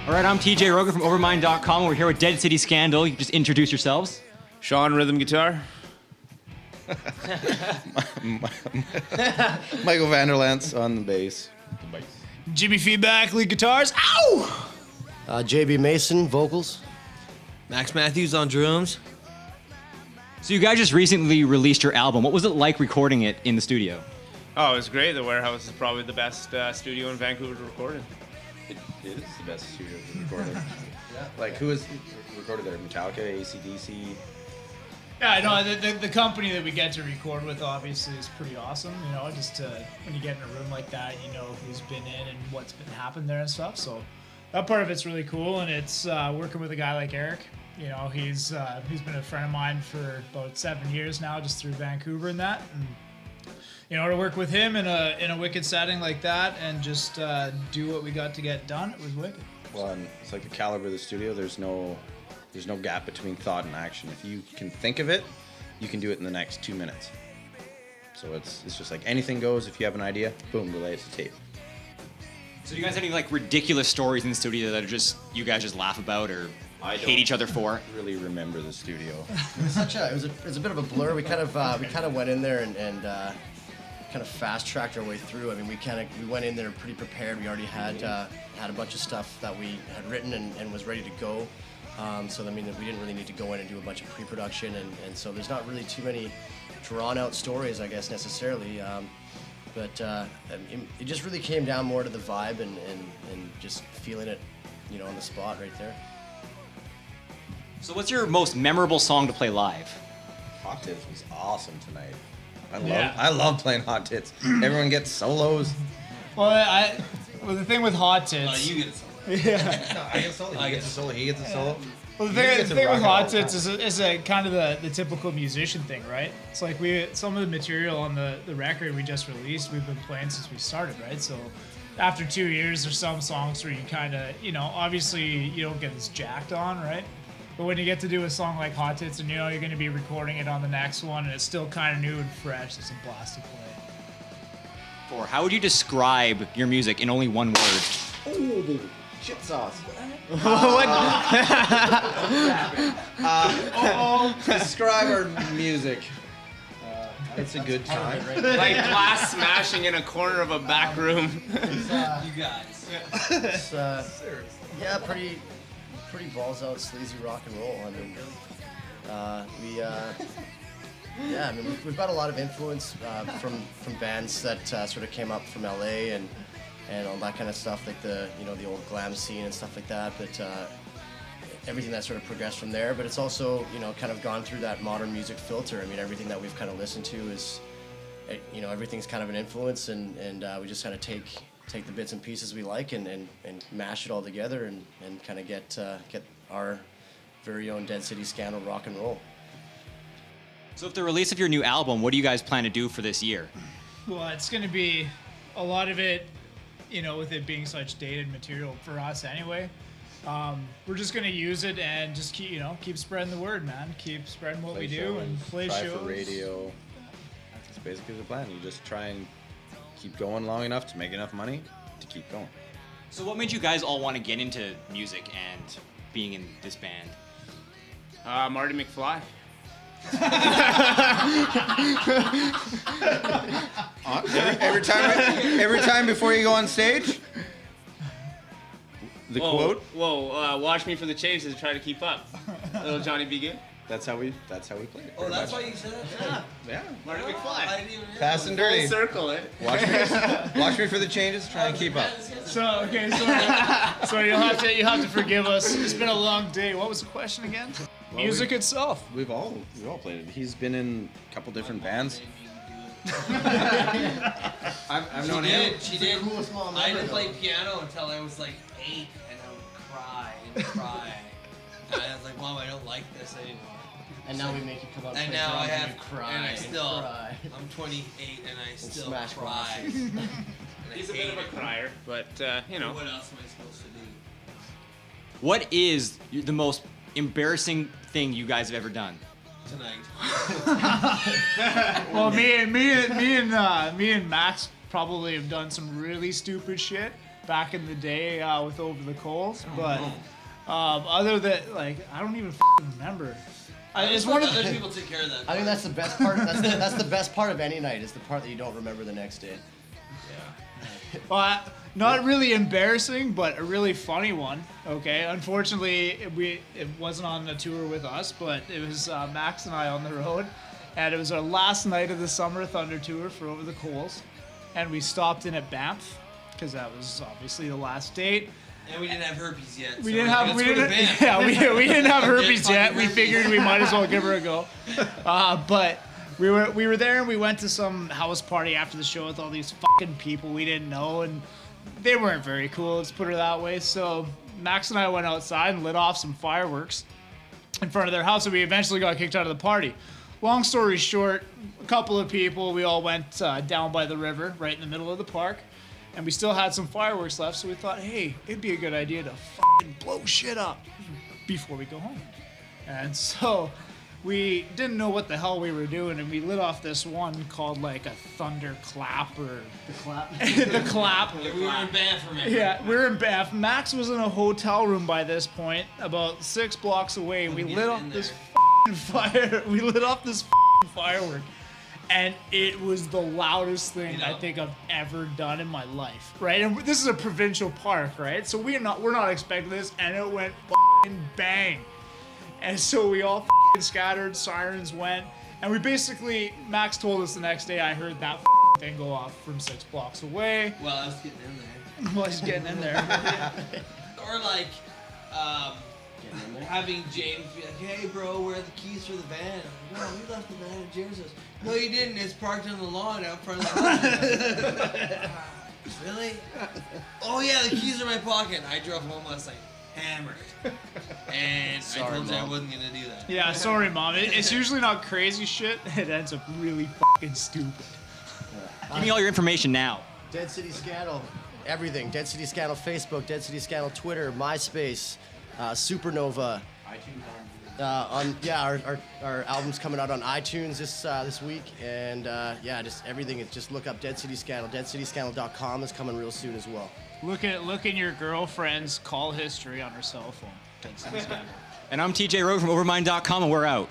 All right, I'm TJ Rogan from Overmined.com. We're here with Dead City Scandal. You just introduce yourselves. Sean, rhythm guitar. Michael Vanderlance on the bass. Jimmy Feedback, lead guitars. Ow! JB Mason, vocals. Max Matthews on drums. So you guys just recently released your album. What was it like recording it in the studio? Oh, it was great. The Warehouse is probably the best studio in Vancouver to record in. It is the best studio to record in. Like, who has recorded there? Metallica, AC/DC? Yeah, no, the company that we get to record with obviously is pretty awesome. You know, just when you get in a room like that, you know who's been in and what's been happened there and stuff. So that part of it's really cool, and it's working with a guy like Eric. You know, he's been a friend of mine for about 7 years now, just through Vancouver and that. And, you know, to work with him in a wicked setting like that and just do what we got to get done, it was wicked. Well, and it's like the caliber of the studio. There's no gap between thought and action. If you can think of it, you can do it in the next 2 minutes. So it's just like anything goes. If you have an idea, boom, relay it to tape. So do you guys have any like ridiculous stories in the studio that are just you guys just laugh about or hate each other for? I really remember the studio. It was a bit of a blur. We kind of went in there and kind of fast tracked our way through. I mean, we went in there pretty prepared. We already had a bunch of stuff that we had written and was ready to go. So I mean, we didn't really need to go in and do a bunch of pre-production, and so there's not really too many drawn-out stories, I guess, necessarily. But it just really came down more to the vibe and just feeling it, you know, on the spot right there. So what's your most memorable song to play live? Hot Tits was awesome tonight. I love playing Hot Tits. Everyone gets solos. Well, the thing with Hot Tits. You get it. Yeah. No, I get a solo. He gets a solo. He gets a solo. Well, the thing with Hot Tits is a kind of the typical musician thing, right? It's like some of the material on the record we just released, we've been playing since we started, right? So after 2 years, there's some songs where you kind of, you know, obviously you don't get as jacked on, right? But when you get to do a song like Hot Tits and you know you're going to be recording it on the next one and it's still kind of new and fresh, it's a blast to play. How would you describe your music in only one word? Oh, baby. Shit sauce. Describe our music. It's a good time. Like glass smashing in a corner of a back room. You guys. It's, yeah, pretty balls out, sleazy rock and roll. I mean, we've got a lot of influence from bands that sort of came up from LA and all that kind of stuff, like the old glam scene and stuff like that. But everything that sort of progressed from there. But it's also, you know, kind of gone through that modern music filter. I mean, everything that we've kind of listened to is, you know, everything's kind of an influence, and we just kind of take the bits and pieces we like and mash it all together and kind of get our very own Dead City Scandal rock and roll. So with the release of your new album, what do you guys plan to do for this year? Well, it's going to be a lot of it, you know, with it being such dated material for us anyway. We're just going to use it and just keep spreading the word, man. Keep spreading what we do and play try shows. for radio. That's basically the plan. You just try and keep going long enough to make enough money to keep going. So what made you guys all want to get into music and being in this band? Marty McFly. Every time before you go on stage, the quote. Whoa! Watch me for the chases and try to keep up. Little Johnny B. Good. That's how we play it. Oh, that's why you said that? Yeah. Marty I McFly. didn't even realize. Fast and Full dirty. circle, eh? Watch me for the changes. Try and keep up. So you'll have to forgive us. It's been a long day. What was the question again? Well, Music itself. We've all played it. He's been in a couple different bands. I've known him. She did. I didn't play piano until I was like 8, and I would cry and cry. And I was like, Mom, I don't like this. And now we make you come out and And play now I drums have, and you cry and I still, cry. I'm 28 and I still smash cry. glasses. And I He's a bit hate of a it. crier, but you know. What else am I supposed to do? What is the most embarrassing thing you guys have ever done? Tonight. Well, me and Max probably have done some really stupid shit, back in the day with Over the Coals. But other than, like, I don't even remember. It's one of other the, people take care of that. I think that's the best part. That's the best part of any night is the part that you don't remember the next day. well, not really embarrassing, but a really funny one. Okay, unfortunately, it wasn't on the tour with us, but it was Max and I on the road, and it was our last night of the Summer Thunder tour for Over the Coals, and we stopped in at Banff because that was obviously the last date. And we didn't have herpes yet. We so didn't we're like, have we "Let's go to didn't Banff." we didn't have herpes fucking yet. We herpes. figured we might as well give her a go. But we were there and we went to some house party after the show with all these fucking people we didn't know, and they weren't very cool. Let's put it that way. So Max and I went outside and lit off some fireworks in front of their house, and we eventually got kicked out of the party. Long story short, a couple of people, we all went down by the river, right in the middle of the park. And we still had some fireworks left, so we thought, hey, it'd be a good idea to fucking blow shit up before we go home. And so we didn't know what the hell we were doing, and we lit off this one called like a thunder clap or the clap. The clap. We were in Banff, remember? Yeah, we were in Banff. Max was in a hotel room by this point, about 6 blocks away. We get lit off in this there. fucking fire. We lit off this firework. And it was the loudest thing I think I've ever done in my life, right? And this is a provincial park, right? So we're not expecting this, and it went fucking bang. And so we all fucking scattered, sirens went, and we basically, Max told us the next day, I heard that thing go off from 6 blocks away. Well, I was getting in there. Well, he's getting in there. Or like, having James be like, hey bro, where are the keys for the van? I'm like, no, we left the van at James' house. No, you didn't. It's parked on the lawn out front of the house. Really? Oh yeah, the keys are in my pocket. I drove home last night, hammered. And I told you I wasn't gonna do that. Yeah, sorry, Mom. It's usually not crazy shit. It ends up really fucking stupid. Give me all your information now. Dead City Scandal, everything. Dead City Scandal Facebook, Dead City Scandal Twitter, MySpace, Supernova. Our album's coming out on iTunes this week, and just everything. Just look up Dead City Scandal. DeadCityScandal.com is coming real soon as well. Look in your girlfriend's call history on her cell phone. That's And I'm TJ Rowe from Overmined.com, and we're out.